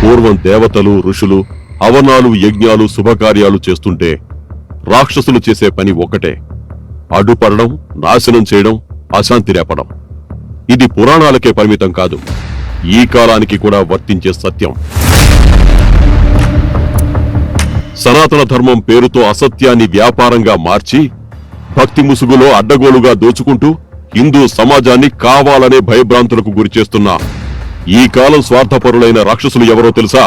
పూర్వం దేవతలు ఋషులు హవనాలు యజ్ఞాలు శుభకార్యాలు చేస్తుంటే రాక్షసులు చేసే పని ఒక్కటే, అడ్డుపడడం, నాశనం చేయడం, అశాంతి రేపడం. ఇది పురాణాలకే పరిమితం కాదు, ఈ కాలానికి కూడా వర్తించే సత్యం. సనాతన ధర్మం పేరుతో అసత్యాన్ని వ్యాపారంగా మార్చి భక్తి ముసుగులో అడ్డగోలుగా దోచుకుంటూ హిందూ సమాజాన్ని కావాలనే భయభ్రాంతులకు గురిచేస్తున్న ఈ కాలం స్వార్థపరులైన రాక్షసులు ఎవరో తెలుసా?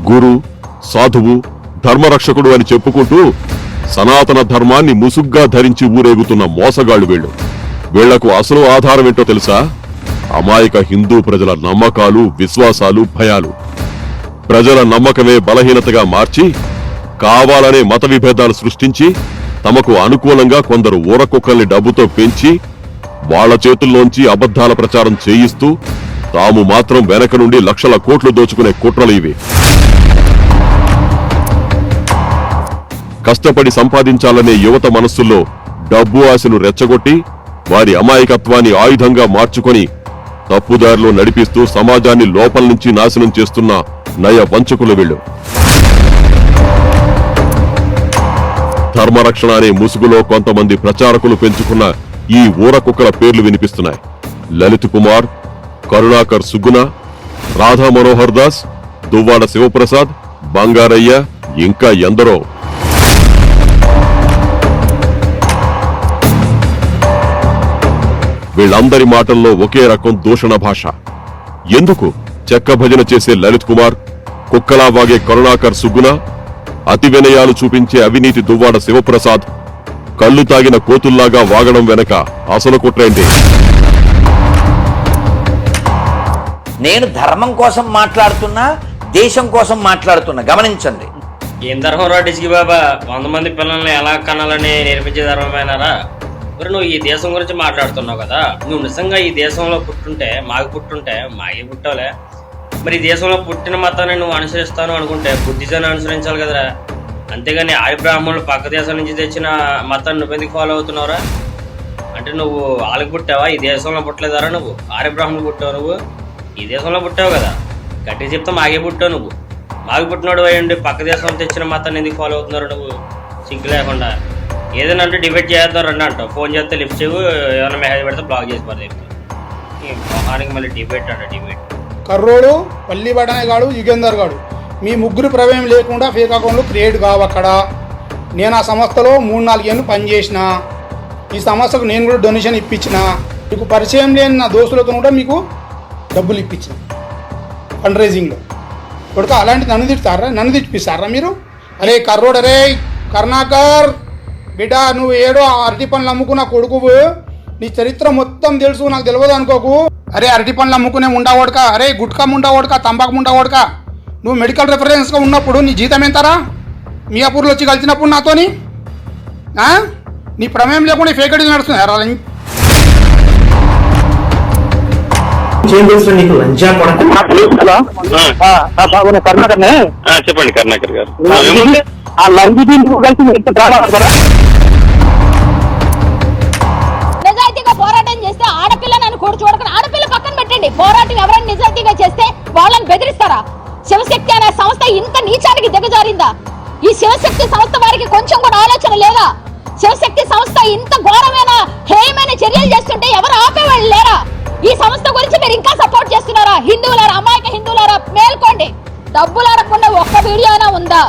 గురు, సాధువు, ధర్మరక్షకుడు అని చెప్పుకుంటూ సనాతన ధర్మాన్ని ముసుగ్గా ధరించి ఊరేగుతున్న మోసగాళ్లు వీళ్లు. వీళ్లకు అసలు ఆధారం ఏంటో తెలుసా? అమాయక హిందూ ప్రజల నమ్మకాలు, విశ్వాసాలు, భయాలు. ప్రజల నమ్మకమే బలహీనతగా మార్చి కావాలనే మత విభేదాలు సృష్టించి తమకు అనుకూలంగా కొందరు ఊరకుక్కల్ని డబ్బుతో పెంచి వాళ్ల చేతుల్లోంచి అబద్ధాల ప్రచారం చేయిస్తూ తాము మాత్రం వెనక నుండి లక్షల కోట్లు దోచుకునే కుట్రలు ఇవి. కష్టపడి సంపాదించాలనే యువత మనస్సుల్లో డబ్బు ఆశను రెచ్చగొట్టి వారి అమాయకత్వాన్ని ఆయుధంగా మార్చుకొని తప్పుదారిలో నడిపిస్తూ సమాజాన్ని లోపల నుంచి నాశనం చేస్తున్న నయ వంచకులు వీళ్ళు. ధర్మరక్షణ అనే ముసుగులో కొంతమంది ప్రచారకులు పెంచుకున్న ఈ ఊరకుక్కల పేర్లు వినిపిస్తున్నాయి. లలిత్ కుమార్, కరుణాకర్ సుగుణ, రాధా మనోహర్ దాస్, దువ్వాడ శివప్రసాద్, బంగారయ్య, ఇంకా ఎందరో. వీళ్ళందరి మాటల్లో ఒకే రకం దూషణ భాష. ఎందుకు? చెక్క భజన చేసే లలిత్ కుమార్, కుక్కలా వాగే కరుణాకర్ సుగుణ, అతి వినయాలు చూపించే అవినీతి దువ్వాడ శివప్రసాద్ కళ్ళు తాగిన కోతుల్లాగా వాగడం వెనక అసలు కుట్రేంటి? నేను ధర్మం కోసం మాట్లాడుతున్నా, దేశం కోసం మాట్లాడుతున్నా, గమనించండి. ఏం ధర్మం రా డిస్కి బాబా? 100 మంది పిల్లల్ని ఎలా కనాలని నేర్పించే ధర్మమేనారా? మరి నువ్వు ఈ దేశం గురించి మాట్లాడుతున్నావు కదా, నువ్వు నిజంగా ఈ దేశంలో పుట్టుంటే మాకే పుట్టావులే. మరి ఈ దేశంలో పుట్టిన మతాన్ని నువ్వు అనుసరిస్తాను అనుకుంటే బుద్ధిజాన్ని అనుసరించాలి కదరా, అంతేగాని ఆర్య బ్రాహ్మణులు పక్క దేశం నుంచి తెచ్చిన మతాన్ని నువ్వెందుకు ఫాలో అవుతున్నావురా? అంటే నువ్వు వాళ్ళకి పుట్టావా? ఈ దేశంలో పుట్టలేదారా? నువ్వు ఆర్య బ్రాహ్మణులు పుట్టావు, నువ్వు ఈ దేశంలో పుట్టావు కదా, గట్టిగా చెప్తా మాకే పుట్టావు. నువ్వు మాకు పుట్టినోడు అయ్యండి పక్క దేశం తెచ్చిన మతాన్ని ఎందుకు ఫాలో అవుతున్నారు నువ్వు? సింక్ లేకుండా ఏదైనా అంటే డిబేట్ చేద్దాం రండి అంటావు, ఫోన్ చేస్తే లిఫ్ట్ చేయవు, ఏమైనా మెసేజ్ పెడితే బ్లాక్ చేసి పడలేదు. ఈ మొహానికి మళ్ళీ డిబేట్ అంట. డిబేట్ కర్రోడు, పల్లి బడాయి గాడు, యుగేందర్ గాడు, మీ ముగ్గురు ప్రమేయం లేకుండా ఫేక్ అకౌంట్లు క్రియేట్ కావు అక్కడ. నేను ఆ సంస్థలో 3-4 ఏళ్ళు పనిచేసిన, ఈ సంస్థకు నేను కూడా డొనేషన్ ఇప్పించిన, మీకు పరిచయం లేని నా దోస్తులతో కూడా మీకు డబ్బులు ఇప్పించిన ఫండ్ రైజింగ్లో. కొడుక అలాంటి నన్ను తిట్టిస్తారా మీరు? అరే కర్రోడు, అరే కరుణాకర్ బిడ్డ, నువ్వు ఏడో అరటి పనులు అమ్ముకున్న కొడుకువు, నీ చరిత్ర మొత్తం తెలుసు, నాకు తెలియదు అనుకోకు. అరే అరటి పనులు అమ్ముకునే ముండా ఓడక, అరే గుట్కా ముండా ఓడక, తంబాకు ముండా ఓడక, నువ్వు మెడికల్ రెఫరెన్స్గా ఉన్నప్పుడు నీ జీతం ఎంతరా? మియాపూర్లో వచ్చి కలిసినప్పుడు నాతోని నీ ప్రమేయం లేకుండా ఫేక్ ఐడి నడుస్తుంది. చెప్పండి కరుణాకర్ గారు. నిజాయితీగా పోరాటం చేస్తే ఆడపిల్ల నన్ను కూడా చూడకుండా, ఆడపిల్ల పక్కన పెట్టండి, పోరాటం ఎవరైనా నిజాయితీగా చేస్తే వాళ్ళని బెదిరిస్తారా? శివశక్తి అనే సంస్థ ఇంత నీచానికి దిగజారిందా? ఈ శివశక్తి సంస్థ వారికి కొంచెం కూడా ఆలోచన లేదా? శివశక్తి సంస్థ ఇంత ఘోరమైన హేయమైన చర్యలు చేస్తుంటే ఎవరు ఆపేవాళ్ళు లేరా? ఈ సంస్థ గురించి మీరు ఇంకా సపోర్ట్ చేస్తున్నారా? హిందువులారా, అమాయక హిందువులారా మేల్కోండి. డబ్బులు ఆడకుండా ఒక్క వీడియో అయినా ఉందా?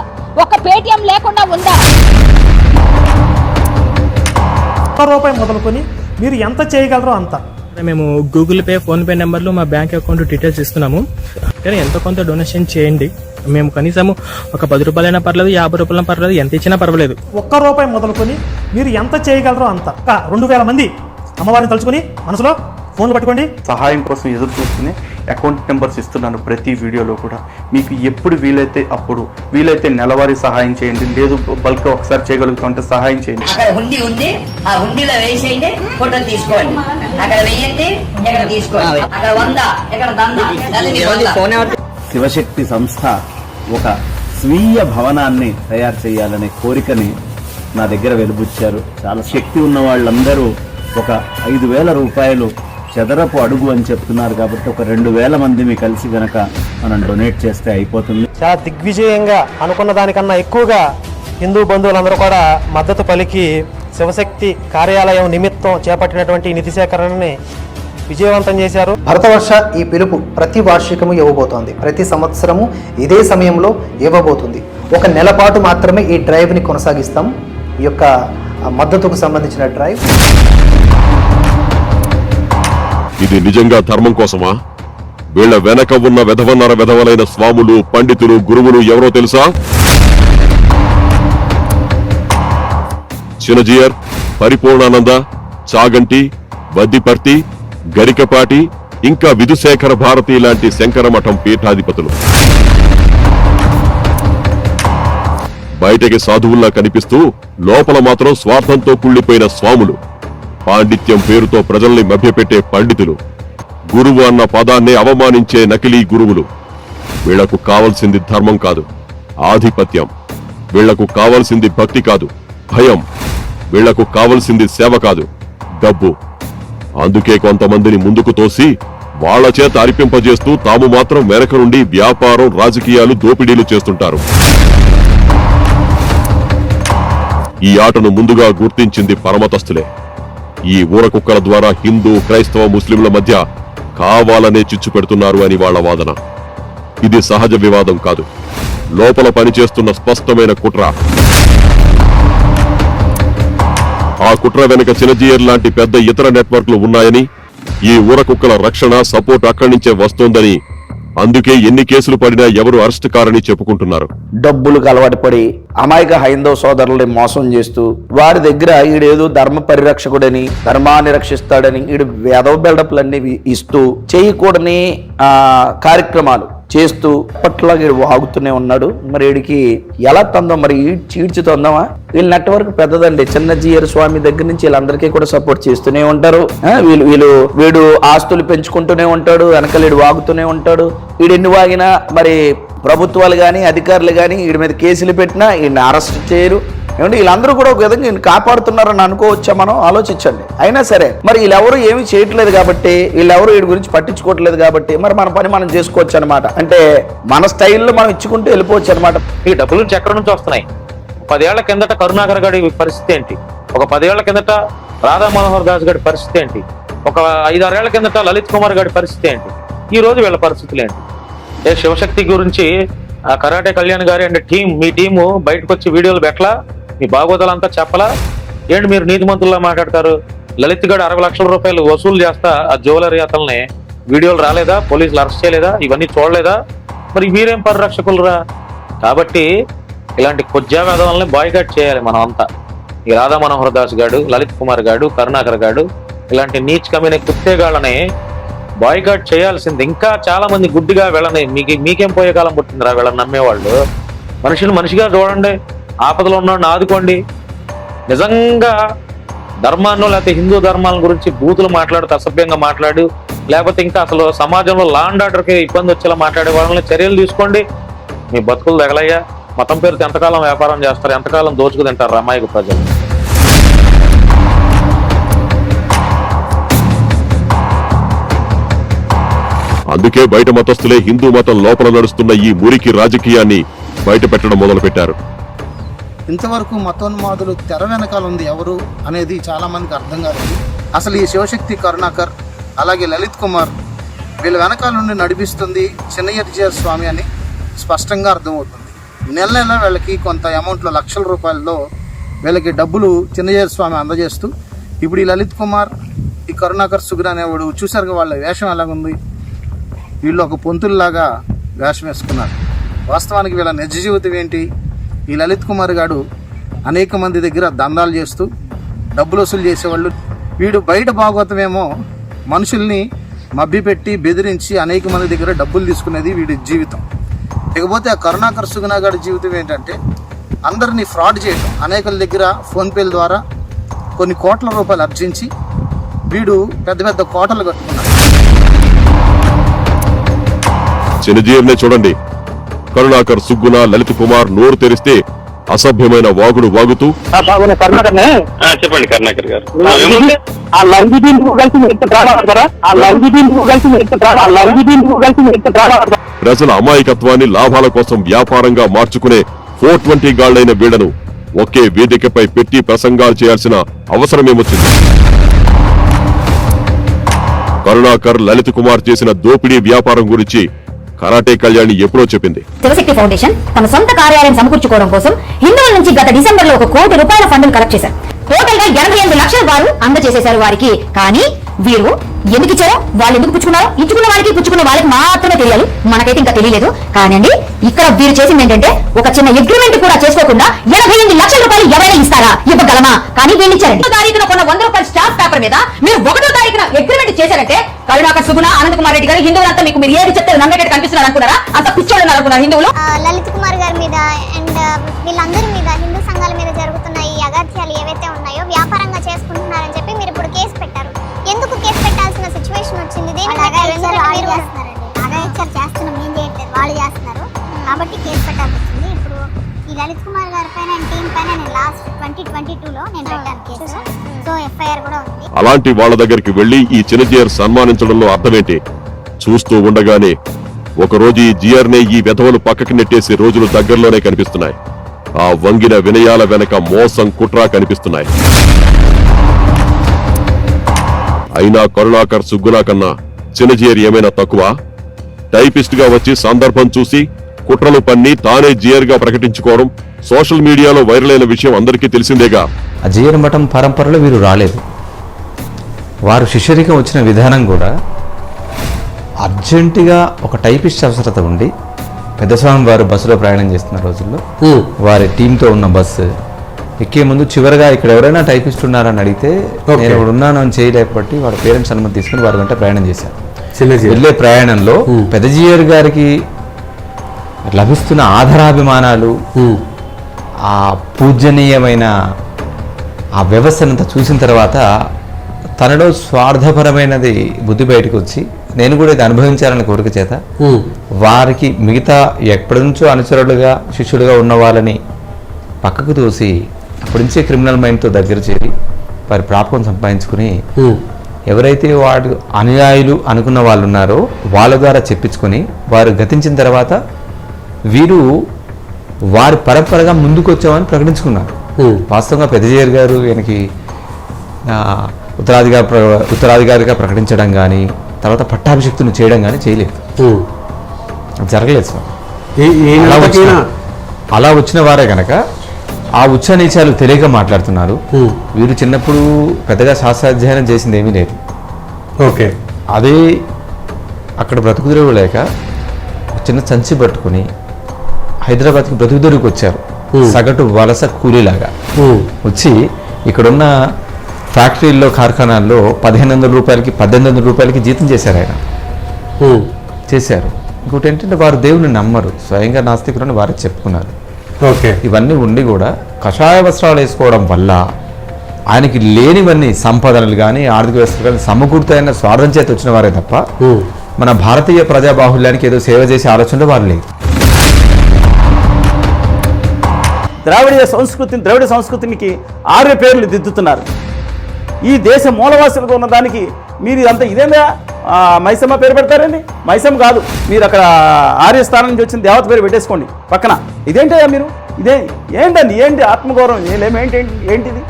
ఒక్క పేటిఎం లేకుండా ఉందా? రూపాయి మొదలుకొని మీరు ఎంత చేయగలరో అంత. మేము గూగుల్ పే, ఫోన్ పే నెంబర్లు, మా బ్యాంక్ అకౌంట్ డీటెయిల్స్ ఇస్తున్నాము. కానీ ఎంతో కొంత డొనేషన్ చేయండి. మేము కనీసం ఒక 10 రూపాయలైనా పర్లేదు, 50 రూపాయలైనా పర్లేదు, ఎంత ఇచ్చినా పర్వాలేదు. ₹1 మొదలుకొని మీరు ఎంత చేయగలరో అంత. 2000 మంది అమ్మవారిని తలుచుకొని మనసులో ఫోన్లు పట్టుకోండి. సహాయం కోసం ఎదురు చూసుకుని అకౌంట్ నెంబర్స్ ఇస్తున్నాను ప్రతి వీడియోలో కూడా. మీకు ఎప్పుడు వీలైతే అప్పుడు, వీలైతే నెలవారీ సహాయం చేయండి, లేదు బల్క్ ఒకసారి చేయగలుగుతుంటే సహాయం చేయండి. అక్కడ హుండీ ఉంది, ఆ హుండీలో వేసేయండి, ఫోటో తీసుకోండి. అక్కడ వేయండి, ఇక్కడ తీసుకోండి. అక్కడ 100, ఇక్కడ 100. శివశక్తి సంస్థ ఒక స్వీయ భవనాన్ని తయారు చేయాలనే కోరికని నా దగ్గర వెలుబుచ్చారు. చాలా శక్తి ఉన్న వాళ్ళందరూ ఒక 5,000 రూపాయలు చదరపు అడుగు అని చెప్తున్నారు కాబట్టి ఒక 2000 మంది కలిసి గనక మనం డొనేట్ చేస్తే అయిపోతుంది. చాలా దిగ్విజయంగా అనుకున్న దానికన్నా ఎక్కువగా హిందూ బంధువులందరూ కూడా మద్దతు పలికి శివశక్తి కార్యాలయం నిమిత్తం చేపట్టినటువంటి నిధి సేకరణని విజయవంతం చేశారు. భరతవర్ష ఈ పిలుపు ప్రతి వార్షికము ఇవ్వబోతోంది. ప్రతి సంవత్సరము ఇదే సమయంలో ఇవ్వబోతుంది. ఒక నెల పాటు మాత్రమే ఈ డ్రైవ్ని కొనసాగిస్తాం. ఈ యొక్క మద్దతుకు సంబంధించిన డ్రైవ్. ఇది నిజంగా ధర్మం కోసమా? వీళ్ల వెనక ఉన్న వెధవన్నర వెధవలైన స్వాములు, పండితులు, గురువులు ఎవరో తెలుసా? చినజీయర్, పరిపూర్ణానంద, చాగంటి, వద్దిపర్తి, గరికపాటి, ఇంకా విధుశేఖర భారతి లాంటి శంకరమఠం పీఠాధిపతులు. బయటకి సాధువుల్లా కనిపిస్తూ లోపల మాత్రం స్వార్థంతో కుళ్లిపోయిన స్వాములు, పాండిత్యం పేరుతో ప్రజల్ని మభ్యపెట్టే పండితులు, గురువు అన్న పదాన్ని అవమానించే నకిలీ గురువులు. వీళ్లకు కావలసింది ధర్మం కాదు, ఆధిపత్యం. వీళ్లకు కావలసింది భక్తి కాదు, భయం. వీళ్లకు కావలసింది సేవ కాదు, డబ్బు. అందుకే కొంతమందిని ముందుకు తోసి వాళ్ల చేత అర్పింపజేస్తూ తాము మాత్రం వెనక నుండి వ్యాపారం, రాజకీయాలు, దోపిడీలు చేస్తుంటారు. ఈ ఆటను ముందుగా గుర్తించింది పరమతస్తులే. ఈ ఊరకుక్కల ద్వారా హిందూ, క్రైస్తవ, ముస్లింల మధ్య కావాలనే చిచ్చు పెడుతున్నారు అని వాళ్ల వాదన. ఇది సహజ వివాదం కాదు, లోపల పనిచేస్తున్న స్పష్టమైన కుట్ర. ఆ కుట్ర వెనుక చినజీయర్ లాంటి పెద్ద ఇతర నెట్వర్క్లు ఉన్నాయని, ఈ ఊరకుక్కల రక్షణ, సపోర్ట్ అక్కడి నుంచే వస్తోందని, అందుకే ఎన్ని కేసులు పడినా ఎవరు అరెస్ట్ కారని చెప్పుకుంటున్నారు. డబ్బులకు అలవాటు పడి అమాయక హైందవ సోదరుల్ని మోసం చేస్తూ వారి దగ్గర ఈడేదో ధర్మ పరిరక్షకుడని, ధర్మాన్ని రక్షిస్తాడని ఈడు వేదవ బిల్డప్లన్నీ ఇస్తూ చేయకూడని కార్యక్రమాలు చేస్తూ అప్పట్లో వీడు వాగుతూనే ఉన్నాడు. మరి వీడికి ఎలా తందాం, మరి చీడ్చుతుందామా? వీళ్ళ నెట్వర్క్ పెద్దదండి. చిన్నజీయర్ స్వామి దగ్గర నుంచి వీళ్ళందరికీ కూడా సపోర్ట్ చేస్తూనే ఉంటారు. వీడు ఆస్తులు పెంచుకుంటూనే ఉంటాడు, వెనకాల వీడు వాగుతూనే ఉంటాడు. వీడు ఎన్ని వాగినా మరి ప్రభుత్వాలు కానీ అధికారులు కానీ వీడి మీద కేసులు పెట్టినా వీడిని అరెస్ట్ చేయరు. ఏమంటే వీళ్ళందరూ కూడా ఒక విధంగా ఈయన కాపాడుతున్నారని అనుకోవచ్చా? మనం ఆలోచించండి. అయినా సరే మరి వీళ్ళెవరూ ఏమీ చేయట్లేదు కాబట్టి, వీళ్ళెవరూ వీడి గురించి పట్టించుకోవట్లేదు కాబట్టి మరి మన పని మనం చేసుకోవచ్చు అనమాట. అంటే మన స్టైల్లో మనం ఇచ్చుకుంటూ వెళ్ళిపోవచ్చు అనమాట. ఈ డబ్బులు నుంచి ఎక్కడి నుంచి వస్తున్నాయి? 10 ఏళ్ల కిందట కరుణాకర్ గారి పరిస్థితి ఏంటి? ఒక 10 ఏళ్ల కిందట రాధా మనోహర్ దాస్ గారి పరిస్థితి ఏంటి? ఒక 5-6 ఏళ్ల కిందట లలిత్ కుమార్ గారి పరిస్థితి ఏంటి? ఈ రోజు వీళ్ళ పరిస్థితులు ఏంటి? శివశక్తి గురించి కరాటే కళ్యాణ్ గారి అండ్ మీ టీము బయటకు వచ్చి వీడియోలు పెట్టలా, మీ భాగవతాలంతా చెప్పలా? ఏంటి మీరు నీతిమంతుల్లా మాట్లాడతారు? లలిత్ గడ్ 60 లక్షల రూపాయలు వసూలు చేస్తా ఆ జ్యువెలరీ అతల్ని వీడియోలు రాలేదా? పోలీసులు అరెస్ట్ చేయలేదా? ఇవన్నీ చూడలేదా? మరి మీరేం పరిరక్షకులరా? కాబట్టి ఇలాంటి కొజ్జావేదాలని బాయ్కాట్ చేయాలి మనం అంతా. ఈ రాధా మనోహర్ దాస్ గాడు, లలిత్ కుమార్ గాడు, కరుణాకర్ గాడు, ఇలాంటి నీచ్ కమ్యూని కుత్తేగాళ్ళని బాయ్కాట్ చేయాల్సింది. ఇంకా చాలా మంది గుడ్డిగా వీళ్ళని మీకేం పోయే కాలం పుట్టిందిరా వీళ్ళని నమ్మేవాళ్ళు. మనిషిని మనిషిగా చూడండి, ఆపదలో ఉన్నాడిని ఆదుకోండి. నిజంగా ధర్మాన్ని లేకపోతే హిందూ ధర్మాల గురించి బూతులు మాట్లాడుతూ అసభ్యంగా మాట్లాడు, లేకపోతే ఇంకా అసలు సమాజంలో లా అండ్ ఆర్డర్కి ఇబ్బంది వచ్చేలా మాట్లాడే వాళ్ళని చర్యలు తీసుకోండి. మీ బతుకులు తగలయ్యా. మతం పేరుతో ఎంతకాలం వ్యాపారం చేస్తారు, ఎంతకాలం దోచుకు తింటారు అమాయక ప్రజలు. అందుకే బయట మతస్థులే హిందూ మతం లోపల నడుస్తున్న ఈ మురికి రాజకీయాన్ని బయట పెట్టడం మొదలుపెట్టారు. ఇంతవరకు మతోన్మాదులు తెర వెనకాల ఉంది ఎవరు అనేది చాలా మందికి అర్థం కాలేదు. అసలు ఈ శివశక్తి, కరుణాకర్, అలాగే లలిత్ కుమార్ వీళ్ళ వెనకాల నుండి నడిపిస్తుంది చినజీయర్ స్వామి అని స్పష్టంగా అర్థమవుతుంది. నెల నెల వీళ్ళకి కొంత అమౌంట్లో లక్షల రూపాయల్లో వీళ్ళకి డబ్బులు చినజీయర్ స్వామి అందజేస్తూ, ఇప్పుడు ఈ లలిత్ కుమార్, ఈ కరుణాకర్ సుగురు అనేవాడు చూసారుగా వాళ్ళ వేషం ఎలాగుంది. వీళ్ళు ఒక పొంతుల్లాగా వేషం వేసుకున్నారు. వాస్తవానికి వీళ్ళ నిజ జీవితం ఏంటి? ఈ లలిత్ కుమార్ గారు అనేక మంది దగ్గర దందాలు చేస్తూ డబ్బులు వసూలు చేసేవాళ్ళు. వీడు బయట భాగవతమేమో మనుషుల్ని మభ్యపెట్టి బెదిరించి అనేక మంది దగ్గర డబ్బులు తీసుకునేది వీడి జీవితం. ఇకపోతే ఆ కరుణాకర్ సుగుణ గారి జీవితం ఏంటంటే అందరినీ ఫ్రాడ్ చేయడం. అనేకల దగ్గర ఫోన్పేల ద్వారా కొన్ని కోట్ల రూపాయలు అర్జించి వీడు పెద్ద పెద్ద కోటలు కట్టుకున్నాడు. చినజీయర్నే చూడండి, కరుణాకర్, సుగ్గున, లలిత్ కుమార్ నోరు తెరిస్తే అసభ్యమైన వాగుడు వాగుతూ చెప్పండి కరుణాకర్ గారు. ప్రజల అమాయకత్వాన్ని లాభాల కోసం వ్యాపారంగా మార్చుకునే 420 గాళ్లైన వీళ్లను ఒకే వేదికపై పెట్టి ప్రసంగాలు చేయాల్సిన అవసరమేమొచ్చింది? కరుణాకర్, లలిత్ కుమార్ చేసిన దోపిడీ వ్యాపారం గురించి కరాటే కళ్యాణి ఎప్పుడో చెప్పింది. శివశక్తి ఫౌండేషన్ తన సొంత కార్యాలయం సమకూర్చుకోవడం కోసం హిందువుల నుంచి గత డిసెంబర్ లో 1 కోటి రూపాయల ఫండ్ను కలెక్ట్ చేశారు. టోటల్ గా 88 లక్షల వారు అందజేసేశారు వారికి. కానీ వీరు ఎందుకు ఇచ్చారో, వాళ్ళు ఎందుకు పుచ్చుకున్నారో, ఇచ్చుకున్న వారికి పుచ్చుకున్న వాళ్ళకి మాత్రమే తెలియాలి. మనకైతే ఇంకా తెలియలేదు. కానీ ఇక్కడ వీరు చేసింది ఏంటంటే, ఒక చిన్న అగ్రిమెంట్ కూడా చేసుకోకుండా 88 లక్షల రూపాయలు ఎవరైనా ఇస్తారా? ఇవ్వగలమా? కానీ వీళ్ళు ఇచ్చారండి. 1వ తారీఖున కొన్న 100 రూపాయల స్టాంప్ పేపర్ మీద మీరు 1వ తారీఖున అగ్రిమెంట్ చేశారంటే, కరుణాకర్, సుగుణ, అనంత్ కుమార్ రెడ్డి గారు హిందువులంతా మీకు మీరు ఏది చెప్తే నమ్మేటట్టు కనిపిస్తున్నారు అనుకున్నారా? అంత పిచ్చోళ్ళు అనుకున్నారు హిందువులు. లలిత్ కుమార్ గారి మీద అండ్ వీళ్ళందరి మీద, హిందూ సంఘాల మీద జరుగుతున్న ఈ అగాధ్యాలు ఏవైతే ఉన్నాయో వ్యాపారంగా చేసుకుంటున్నారని చెప్పి మీరు ఇప్పుడు కేసు పెట్టారు. ఎందుకు కేసు పెట్టాల్సిన సిచ్యువేషన్ వచ్చింది? చేస్తున్నాం, ఏం చేయట్లేదు, వాళ్ళు చేస్తున్నారు కాబట్టి కేసు పెట్టాల్సి వచ్చింది. ఇప్పుడు ఈ లలిత్ కుమార్ గారి పైన టీం పైన నేను లాస్ట్ 2022లో నేను పెట్టాను కేసు. సో ఎఫ్ఐఆర్ కూడా ఉంది. అలాంటి వాళ్ళ దగ్గరికి వెళ్లి ఈ చిన్నజీయర్ సన్మానించడంలో అర్థమేంటి? చూస్తూ ఉండగానే ఒకరోజు ఈ జియర్నే ఈ వెధవలు పక్కకి నెట్టేసే రోజులు దగ్గరలోనే కనిపిస్తున్నాయి. ఆ వంగిన వినయాల వెనక మోసం, కుట్ర కనిపిస్తున్నాయి. అయినా కరుణాకర్, సుగ్గుణ కన్నా చిన్నజీయర్ ఏమైనా తక్కువ? టైపిస్ట్ గా వచ్చి సందర్భం చూసి కుట్రలు పన్ని తానే జియర్ గా ప్రకటించుకోవడం సోషల్ మీడియాలో వైరల్ అయిన విషయం అందరికీ తెలిసిందేగా. ఆ జియర్ మఠం పరంపరలో వీరు రాలేదు. వారు శిష్యరికం వచ్చిన విధానం కూడా అర్జెంటుగా ఒక టైపిస్ట్ అవసరత ఉండి, పెద్దస్వామి వారు బస్సులో ప్రయాణం చేస్తున్న రోజుల్లో వారి టీంతో ఉన్న బస్సు ఎక్కే ముందు చివరిగా ఇక్కడ ఎవరైనా టైపిస్ట్ ఉన్నారని అడిగితే, నేను ఇక్కడ ఉన్నాను అని చేయలేకపోతే వాడు పేరెంట్స్ అనుమతి తీసుకుని వారి వెంట ప్రయాణం చేశారు. వెళ్ళే ప్రయాణంలో పెద్దజీయర్ గారికి లభిస్తున్న ఆధారాభిమానాలు, ఆ పూజనీయమైన ఆ వ్యవస్థనంతా చూసిన తర్వాత తనలో స్వార్థపరమైనది బుద్ధి బయటకు వచ్చి, నేను కూడా ఇది అనుభవించాలని కోరిక చేత వారికి మిగతా ఎప్పటి నుంచో అనుచరులుగా, శిష్యులుగా ఉన్న వాళ్ళని పక్కకు తోసి అప్పటి నుంచే క్రిమినల్ మైండ్తో దగ్గర చేరి వారి ప్రాపకం సంపాదించుకుని, ఎవరైతే వాడు అనుయాయులు అనుకున్న వాళ్ళు ఉన్నారో వాళ్ళ ద్వారా చెప్పించుకొని వారు గతించిన తర్వాత వీరు వారి పరంపరగా ముందుకు వచ్చామని ప్రకటించుకున్నారు. వాస్తవంగా పెద్దజీయర్ గారు ఈయనకి ఉత్తరాధికారిగా ప్రకటించడం కానీ, తర్వాత పట్టాభిషిక్తులు చేయడం కానీ చేయలేదు, జరగలేదు స్వామి. అలా వచ్చిన వారే కనుక ఆ ఉచ్చ నీచాలు తెలియక మాట్లాడుతున్నారు. వీరు చిన్నప్పుడు పెద్దగా శాస్త్రాధ్యయనం చేసింది ఏమీ లేదు. అదే అక్కడ బ్రతుకుదెరువు లేక ఒక చిన్న సంచి పట్టుకుని హైదరాబాద్కి బ్రతుకుదెరువుకి వచ్చారు. సగటు వలస కూలీలాగా వచ్చి ఇక్కడున్న ఫ్యాక్టరీల్లో, కార్ఖానాల్లో 1500 రూపాయలకి 1800 రూపాయలకి జీతం చేశారు. ఆయన చేశారు. ఇంకోటి ఏంటంటే వారు దేవుని నమ్మరు, స్వయంగా నాస్తికులని వారే చెప్పుకున్నారు. ఇవన్నీ ఉండి కూడా కషాయ వస్త్రాలు వేసుకోవడం వల్ల ఆయనకి లేనివన్నీ సంపదలు కానీ, ఆర్థిక వ్యవస్థలు కానీ సమకూర్తైన స్వార్థం చేత వచ్చిన వారే తప్ప మన భారతీయ ప్రజాబాహుల్యానికి ఏదో సేవ చేసే ఆలోచనలో వారు లేదు. ద్రవిడ సంస్కృతికి 6 పేర్లు దిద్దుతున్నారు. ఈ దేశ మూలవాసులుగా ఉన్నదానికి మీరు అంత ఇదేందా మైసమ్మ పేరు పెడతారండి? మైసమ్మ కాదు, మీరు అక్కడ ఆర్య స్థానం నుంచి వచ్చిన దేవత పేరు పెట్టేసుకోండి పక్కన. ఇదేంటయ్యా మీరు? ఇదే ఏంటండి? ఏంటి ఆత్మగౌరవం? ఏంటిది?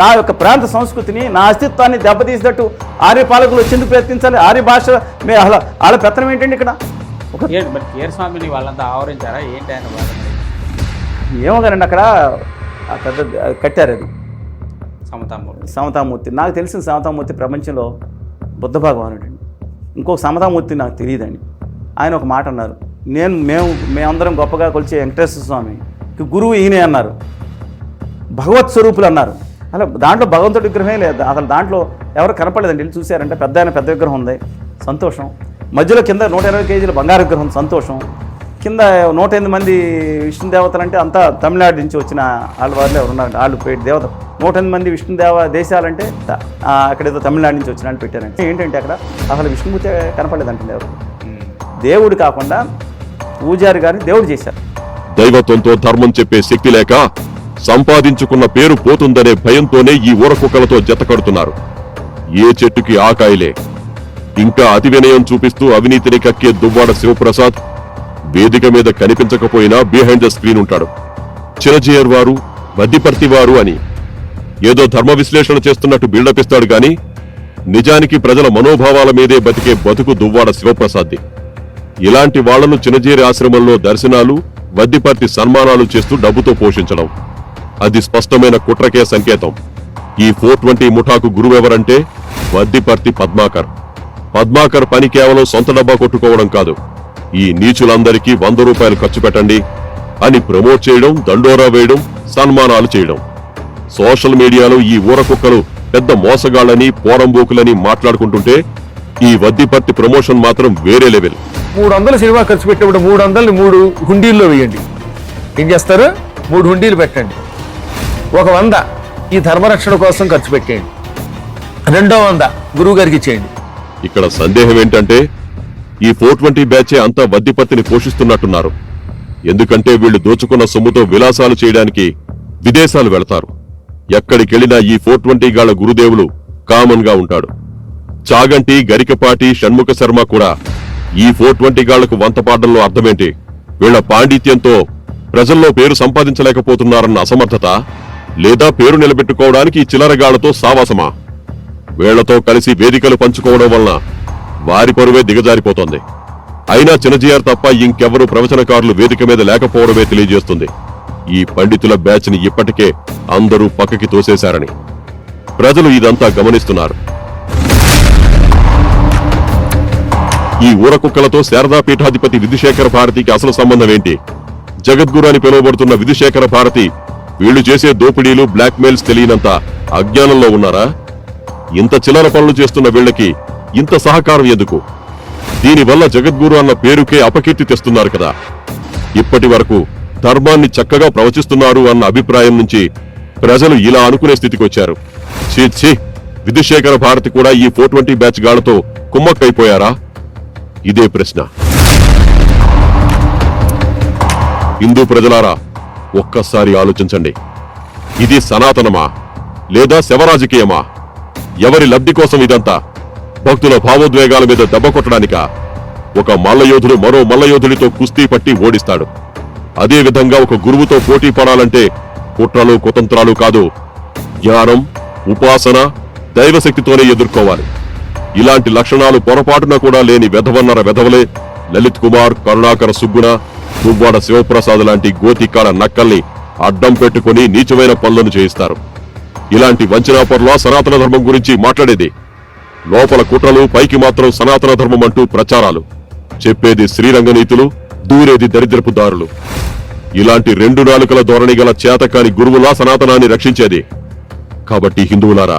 నా యొక్క ప్రాంత సంస్కృతిని, నా అస్తిత్వాన్ని దెబ్బతీసినట్టు ఆర్య పాలకులు వచ్చేందుకు ప్రయత్నించాలి. ఆర్య భాష వాళ్ళ పెత్తనం ఏంటండి ఇక్కడ? స్వామిని వాళ్ళంతా ఆవరించారా ఏంటి? ఆయన ఏమో కానండి, అక్కడ పెద్ద కట్టారు. అది సమతామూర్తి. నాకు తెలిసిన సమతామూర్తి ప్రపంచంలో బుద్ధ భగవానుడు అండి. ఇంకొక సమతామూర్తి నాకు తెలియదండి. ఆయన ఒక మాట అన్నారు, మేమందరం గొప్పగా కొలిచే వెంకటేశ్వర స్వామి గురువు ఈయనే అన్నారు. భగవత్ స్వరూపులు అన్నారు. అలా దాంట్లో భగవంతుడి విగ్రహమే లేదు అసలు. దాంట్లో ఎవరు కనపడలేదండి. వెళ్ళి చూశారంటే పెద్ద విగ్రహం ఉంది, సంతోషం. మధ్యలో కింద 120 కేజీల బంగారు విగ్రహం, సంతోషం. కింద 108 మంది విష్ణు దేవతలు అంటే అంతా తమిళనాడు నుంచి వచ్చిన వాళ్ళు ఎవరు ఉన్నారంటే వాళ్ళు దేవత 108 మంది విష్ణుదేవ దేశాలంటే అక్కడ ఏదో తమిళనాడు నుంచి వచ్చిన వాళ్ళు పెట్టారంటే ఏంటంటే అక్కడ అసలు విష్ణుమూర్తి కనపడలేదంటే ఎవరు. దేవుడు కాకుండా పూజారి గారిని దేవుడు చేశారు. దైవత్వంతో ధర్మం చెప్పే శక్తి లేక సంపాదించుకున్న పేరు పోతుందనే భయంతోనే ఈ ఊరకుక్కలతో జతకడుతున్నారు. ఏ చెట్టుకి ఆకాయలే. ఇంకా అతి వినయం చూపిస్తూ అవినీతిని కక్కే దువ్వాడ శివప్రసాద్ వేదిక మీద కనిపించకపోయినా బిహైండ్ ద స్క్రీన్ ఉంటాడు. చిరజీయర్ వారు, వద్దిపర్తి వారు అని ఏదో ధర్మ విశ్లేషణ చేస్తున్నట్టు బిల్డప్ ఇస్తాడు గాని నిజానికి ప్రజల మనోభావాల మీదే బతికే బతుకు దువ్వాడ శివప్రసాద్ది. ఇలాంటి వాళ్లను చినజీరి ఆశ్రమంలో దర్శనాలు, వద్దిపర్తి సన్మానాలు చేస్తూ డబ్బుతో పోషించడం అది స్పష్టమైన కుట్రకే సంకేతం. ఈ 420 ముఠాకు గురువెవరంటే వద్దిపర్తి పద్మాకర్. పద్మాకర్ పని కేవలం సొంత డబ్బా కొట్టుకోవడం కాదు, ఈ నీచులందరికీ 100 రూపాయలు ఖర్చు పెట్టండి అని ప్రమోట్ చేయడం, దండోరా వేయడం, సన్మానాలు చేయడం. సోషల్ మీడియాలో ఈ ఊరకుక్కలు పెద్ద మోసగాళ్లని, పోరంబోకులని మాట్లాడుకుంటుంటే ఈ వద్దిపర్తి ప్రమోషన్ మాత్రం వేరే లెవెల్. 300 సినిమా ఖర్చు పెట్టినప్పుడు 300 3 హుండీల్లో వేయండి. ఏం చేస్తారు? 3 హుండీలు పెట్టండి. ఒక 100 ఈ ధర్మరక్షణ కోసం ఖర్చు పెట్టేయండి. 200 గురువు గారికి ఇచ్చేయండి. ఇక్కడ సందేహం ఏంటంటే ఈ 420 బ్యాచే అంతా వద్దిపర్తిని పోషిస్తున్నట్టున్నారు. ఎందుకంటే వీళ్లు దోచుకున్న సొమ్ముతో విలాసాలు చేయడానికి విదేశాలు వెళతారు. ఎక్కడికెళ్లినా ఈ 420 గాళ్ల గురుదేవులు కామన్ గా ఉంటాడు. చాగంటి, గరికపాటి, షణ్ముఖ శర్మ కూడా ఈ 420 గాళ్లకు వంతపాడడంలో అర్థమేంటి? వీళ్ల పాండిత్యంతో ప్రజల్లో పేరు సంపాదించలేకపోతున్నారన్న అసమర్థత, లేదా పేరు నిలబెట్టుకోవడానికి ఈ చిల్లరగాళ్లతో సావాసమా? వీళ్లతో కలిసి వేదికలు పంచుకోవడం వలన వారి పరువే దిగజారిపోతోంది. అయినా చినజీఆర్ తప్ప ఇంకెవరూ ప్రవచనకారులు వేదిక మీద లేకపోవడమే తెలియజేస్తుంది ఈ పండితుల బ్యాచ్ ని ఇప్పటికే అందరూ పక్కకి తోసేశారని. ప్రజలు ఇదంతా గమనిస్తున్నారు. ఈ ఊరకుక్కలతో శారదా పీఠాధిపతి విధుశేఖర భారతికి అసలు సంబంధం ఏంటి? జగద్గురు అని పిలువబడుతున్న విధుశేఖర భారతి వీళ్లు చేసే దోపిడీలు, బ్లాక్మెయిల్స్ తెలియనంత అజ్ఞానంలో ఉన్నారా? ఇంత చిల్లర పనులు చేస్తున్న వీళ్లకి ఇంత సహకారం ఎందుకు? దీనివల్ల జగద్గురు అన్న పేరుకే అపకీర్తి తెస్తున్నారు కదా. ఇప్పటి వరకు ధర్మాన్ని చక్కగా ప్రవచిస్తున్నారు అన్న అభిప్రాయం నుంచి ప్రజలు ఇలా అనుకునే స్థితికి వచ్చారు. ఛీ, విధుశేఖర భారతి కూడా ఈ 420 బ్యాచ్ గాళ్లతో కుమ్మక్కైపోయారా? ఇదే ప్రశ్న. హిందూ ప్రజలారా, ఒక్కసారి ఆలోచించండి. ఇది సనాతనమా లేదా శవరాజకీయమా? ఎవరి లబ్ధి కోసం ఇదంతా? భక్తుల భావోద్వేగాల మీద దెబ్బ కొట్టడానికా? ఒక మల్లయోధుడు మరో మల్లయోధుడితో కుస్తీ పట్టి ఓడిస్తాడు. అదే విధంగా ఒక గురువుతో పోటీ పడాలంటే కుట్రలు, కుతంత్రాలు కాదు, జ్ఞానం, ఉపాసన, దైవశక్తితోనే ఎదుర్కోవాలి. ఇలాంటి లక్షణాలు పొరపాటున కూడా లేని వెధవన్నర వెధవలే లలిత్ కుమార్, కరుణాకర సుగ్గుణ, దువ్వాడ శివప్రసాద్ లాంటి గోతికాల నక్కల్ని అడ్డం పెట్టుకుని నీచమైన పనులను చేయిస్తారు. ఇలాంటి వంచనాపరుల సనాతన ధర్మం గురించి మాట్లాడేది. లోపల కుట్రలు, పైకి మాత్రం సనాతన ధర్మం అంటూ ప్రచారాలు. చెప్పేది శ్రీరంగ నీతులు, దూరేది దరిద్రపు దారులు. ఇలాంటి 2 నాలుకల ధోరణి గల చేతకాని గురువులా సనాతనాన్ని రక్షించేది. కాబట్టి హిందువులారా,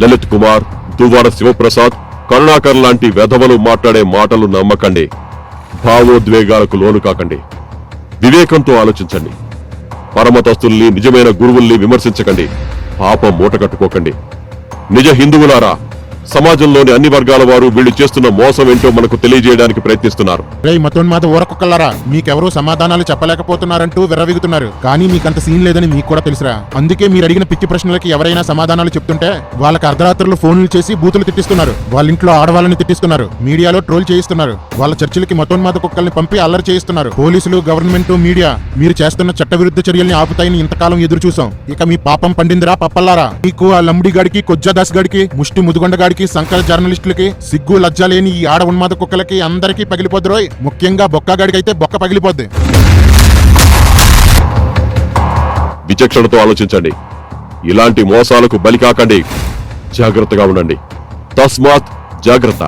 లలిత్ కుమార్, దువ్వాడ శివప్రసాద్, కరుణాకర్ లాంటి వెధవలు మాట్లాడే మాటలు నమ్మకండి. భావోద్వేగాలకు లోను కాకండి. వివేకంతో ఆలోచించండి. పరమతస్తుల్ని, నిజమైన గురువుల్ని విమర్శించకండి. పాపం మూట కట్టుకోకండి. నిజ హిందువులారా, సమాజంలోని అన్ని వర్గాల వారు వీళ్ళు చేస్తున్న మోసం ఏంటో మనకు తెలియజేయడానికి ప్రయత్నిస్తున్నారు. మతోన్మాద ఊరకుక్కలారా, మీకెవరూ సమాధానాలు చెప్పలేకపోతున్నారంటూ విర్రవీగుతున్నారు. కానీ మీకంత సీన్ లేదని మీకు కూడా తెలుసురా. అందుకే మీరు అడిగిన పిచ్చి ప్రశ్నలకి ఎవరైనా సమాధానాలు చెప్తుంటే వాళ్ళకి అర్ధరాత్రులు ఫోన్లు చేసి బూతులు తిట్టిస్తున్నారు. వాళ్ళ ఇంట్లో ఆడవాళ్ళని తిట్టిస్తున్నారు. మీడియాలో ట్రోల్ చేయిస్తున్నారు. వాళ్ళ చర్చలకి మతోన్మాద కుక్కల్ని పంపి అల్లరి చేయిస్తున్నారు. పోలీసులు, గవర్నమెంట్, మీడియా మీరు చేస్తున్న చట్టవిరుద్ధ చర్యల్ని ఆపుతాయని ఇంతకాలం ఎదురు చూసాం. ఇక మీ పాపం పండిందిరా పప్పల్లారా. మీకు ఆ లంబడి గాడికి, కొజ్జాదాస్ గాడికి, ముష్టి ముదుగొండ గాడికి, సంకర జర్నలిస్టులకి, సిగ్గు లజ్జ లేని ఈ ఆడ ఉన్మాద కుక్కలకి అందరికీ పగిలిపోద్దురోయ్. ముఖ్యంగా బొక్కగాడికైతే బొక్క పగిలిపోద్ది. విచక్షణతో ఆలోచించండి. ఇలాంటి మోసాలకు బలి కాకండి. జాగ్రత్తగా ఉండండి. తస్మాత్ జాగ్రత్త.